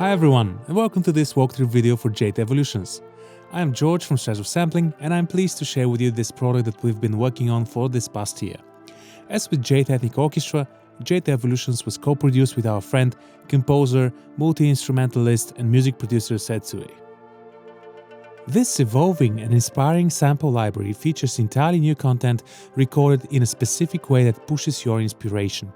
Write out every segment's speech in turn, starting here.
Hi everyone, and welcome to this walkthrough video for Jade Evolutions. I am George from Strezov Sampling, and I'm pleased to share with you this product that we've been working on for this past year. As with Jade Ethnic Orchestra, Jade Evolutions was co-produced with our friend, composer, multi-instrumentalist and music producer Setsue. This evolving and inspiring sample library features entirely new content recorded in a specific way that pushes your inspiration.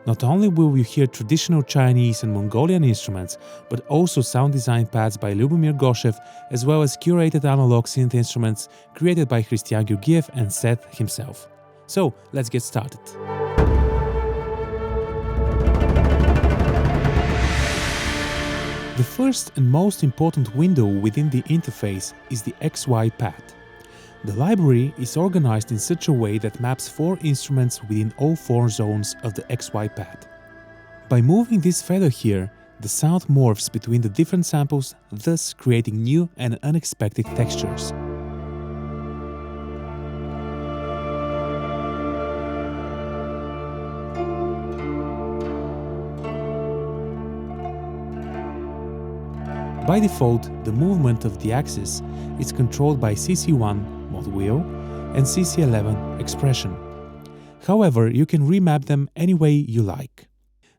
Not only will you hear traditional Chinese and Mongolian instruments, but also sound design pads by Lyubomir Goshev, as well as curated analog synth instruments created by Christian Georgiev and Seth himself. So let's get started. The first and most important window within the interface is the XY pad. The library is organized in such a way that maps 4 instruments within all 4 zones of the XY pad. By moving this feather here, the sound morphs between the different samples, thus creating new and unexpected textures. By default, the movement of the axis is controlled by CC1 mod wheel and CC11 expression. However, you can remap them any way you like.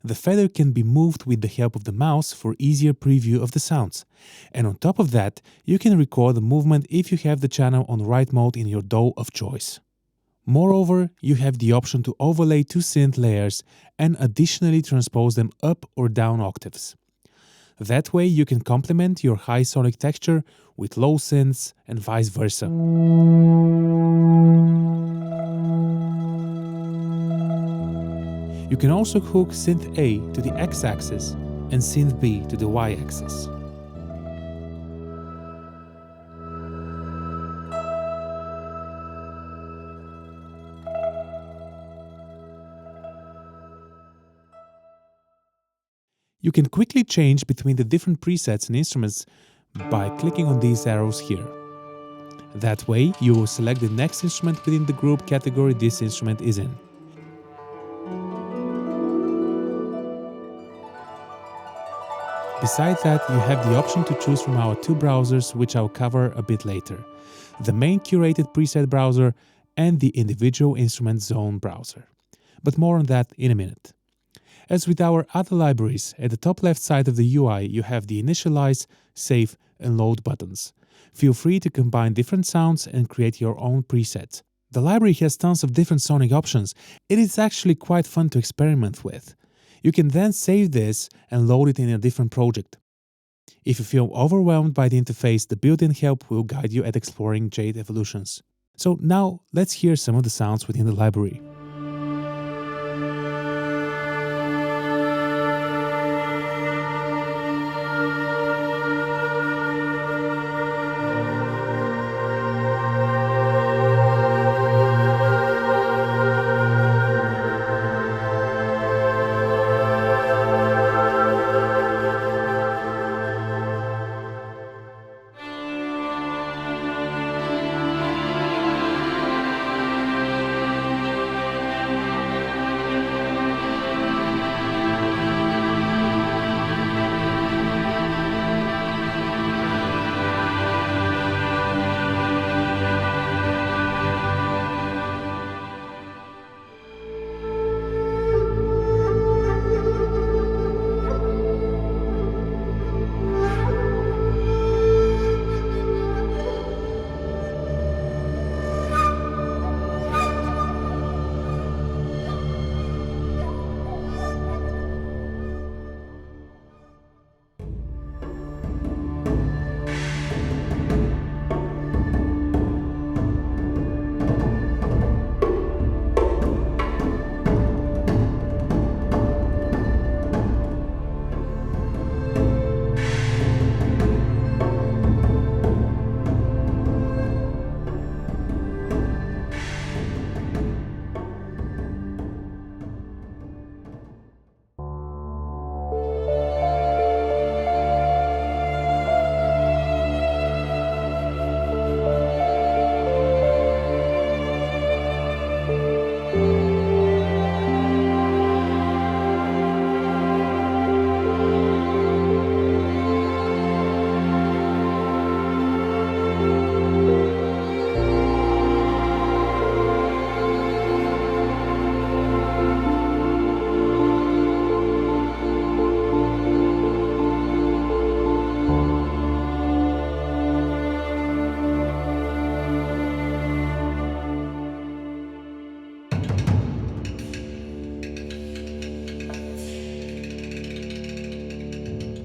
The feather can be moved with the help of the mouse for easier preview of the sounds. And on top of that, you can record the movement if you have the channel on write mode in your DAW of choice. Moreover, you have the option to overlay 2 synth layers and additionally transpose them up or down octaves. That way you can complement your high sonic texture with low synths and vice versa. You can also hook synth A to the x-axis and synth B to the y-axis. You can quickly change between the different presets and instruments by clicking on these arrows here. That way, you will select the next instrument within the group category this instrument is in. Besides that, you have the option to choose from our 2 browsers, which I'll cover a bit later. The main curated preset browser and the individual instrument zone browser. But more on that in a minute. As with our other libraries, at the top left side of the UI you have the initialize, save and load buttons. Feel free to combine different sounds and create your own presets. The library has tons of different sonic options. It is actually quite fun to experiment with. You can then save this and load it in a different project. If you feel overwhelmed by the interface, the built-in help will guide you at exploring Jade Evolutions. So now let's hear some of the sounds within the library.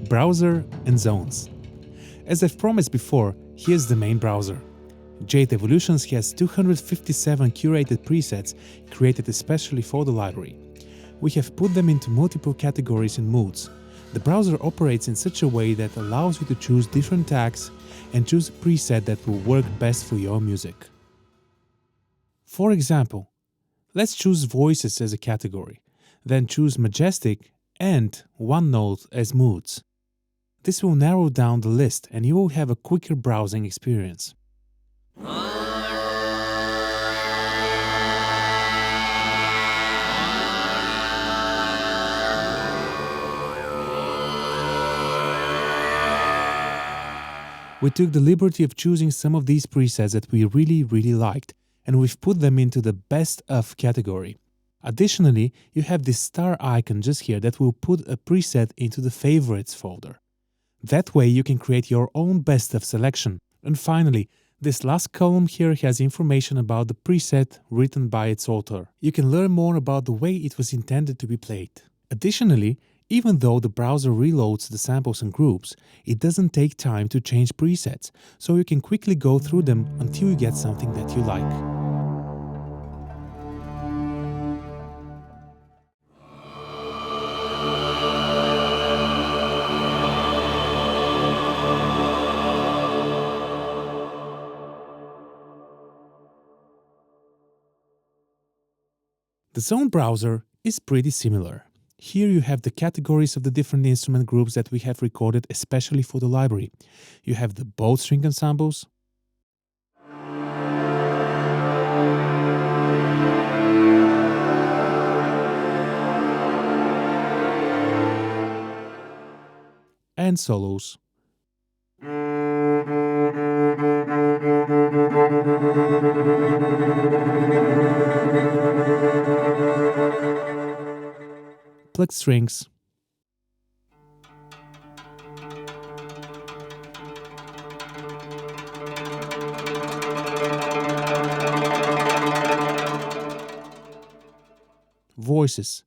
Browser and Zones. As I've promised before, here's the main browser. Jade Evolutions has 257 curated presets created especially for the library. We have put them into multiple categories and moods. The browser operates in such a way that allows you to choose different tags and choose a preset that will work best for your music. For example, let's choose Voices as a category, then choose Majestic and OneNote as moods. This will narrow down the list and you will have a quicker browsing experience. We took the liberty of choosing some of these presets that we really liked, and we've put them into the best of category. Additionally, you have this star icon just here that will put a preset into the favorites folder. That way you can create your own best of selection. And finally, this last column here has information about the preset written by its author. You can learn more about the way it was intended to be played. Additionally, even though the browser reloads the samples and groups, it doesn't take time to change presets, so you can quickly go through them until you get something that you like. The Zone browser is pretty similar. Here you have the categories of the different instrument groups that we have recorded especially for the library. You have the bowed string ensembles, and solos. Plucked strings, voices,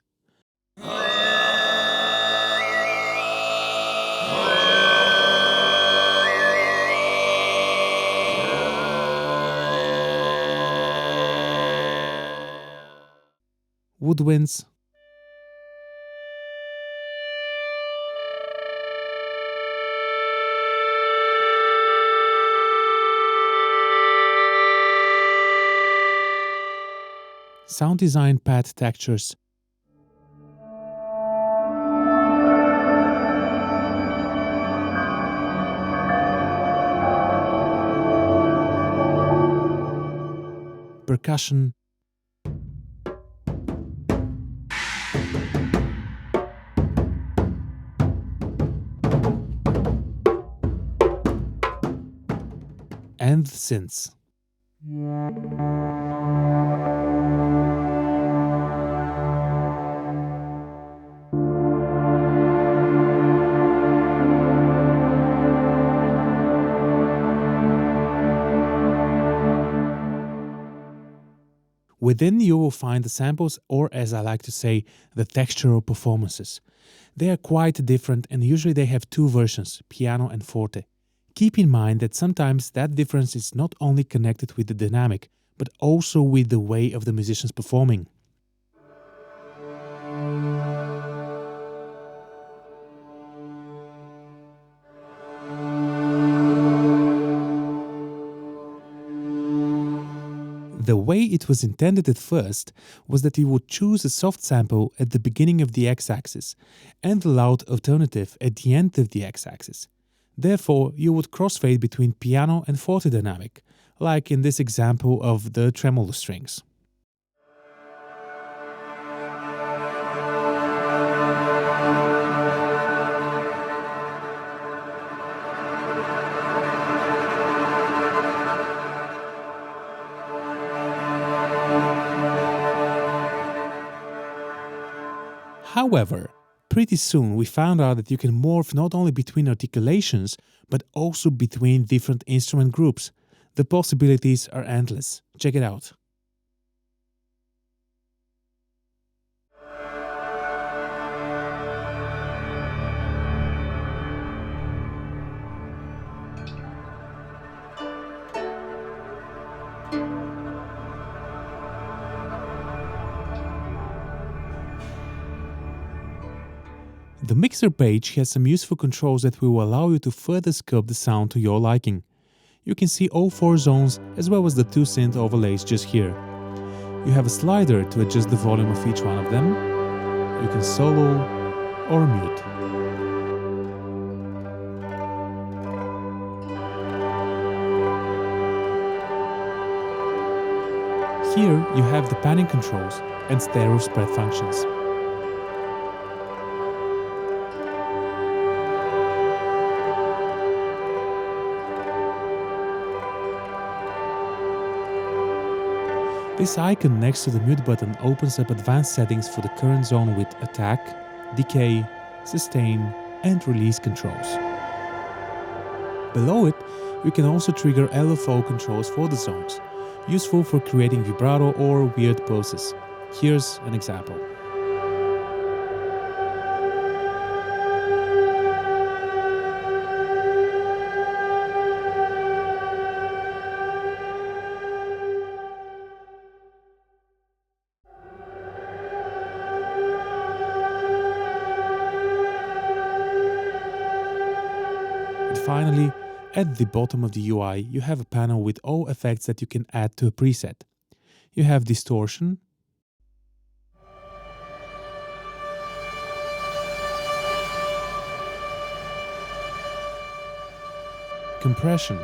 woodwinds, sound design pad textures, percussion, and synths. Within you will find the samples, or as I like to say, the textural performances. They are quite different and usually they have two versions, piano and forte. Keep in mind that sometimes that difference is not only connected with the dynamic, but also with the way of the musicians performing. The way it was intended at first was that you would choose a soft sample at the beginning of the x-axis and the loud alternative at the end of the x-axis. Therefore, you would crossfade between piano and forte dynamic, like in this example of the tremolo strings. However, pretty soon we found out that you can morph not only between articulations, but also between different instrument groups. The possibilities are endless. Check it out. The mixer page has some useful controls that will allow you to further sculpt the sound to your liking. You can see all 4 zones as well as the 2 synth overlays just here. You have a slider to adjust the volume of each one of them. You can solo or mute. Here you have the panning controls and stereo spread functions. This icon next to the mute button opens up advanced settings for the current zone with attack, decay, sustain, and release controls. Below it, you can also trigger LFO controls for the zones, useful for creating vibrato or weird pulses. Here's an example. And finally, at the bottom of the UI, you have a panel with all effects that you can add to a preset. You have distortion, compression,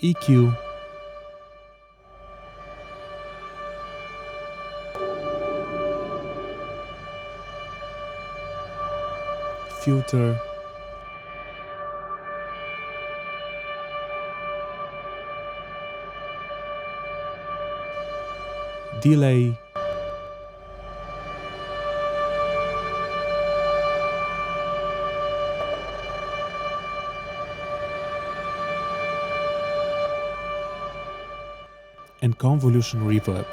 EQ, filter, delay, and convolution reverb,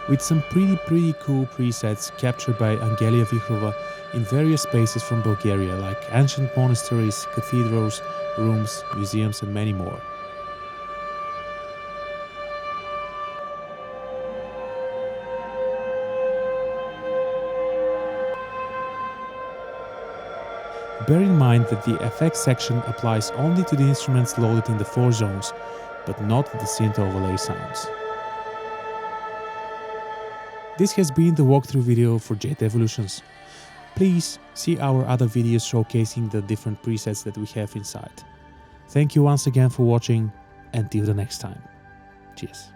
with some pretty cool presets captured by Angelia Vichrova in various spaces from Bulgaria, like ancient monasteries, cathedrals, rooms, museums, and many more. Bear in mind that the effects section applies only to the instruments loaded in the 4 zones, but not the synth overlay sounds. This has been the walkthrough video for Jade Evolutions. Please see our other videos showcasing the different presets that we have inside. Thank you once again for watching, and till the next time. Cheers.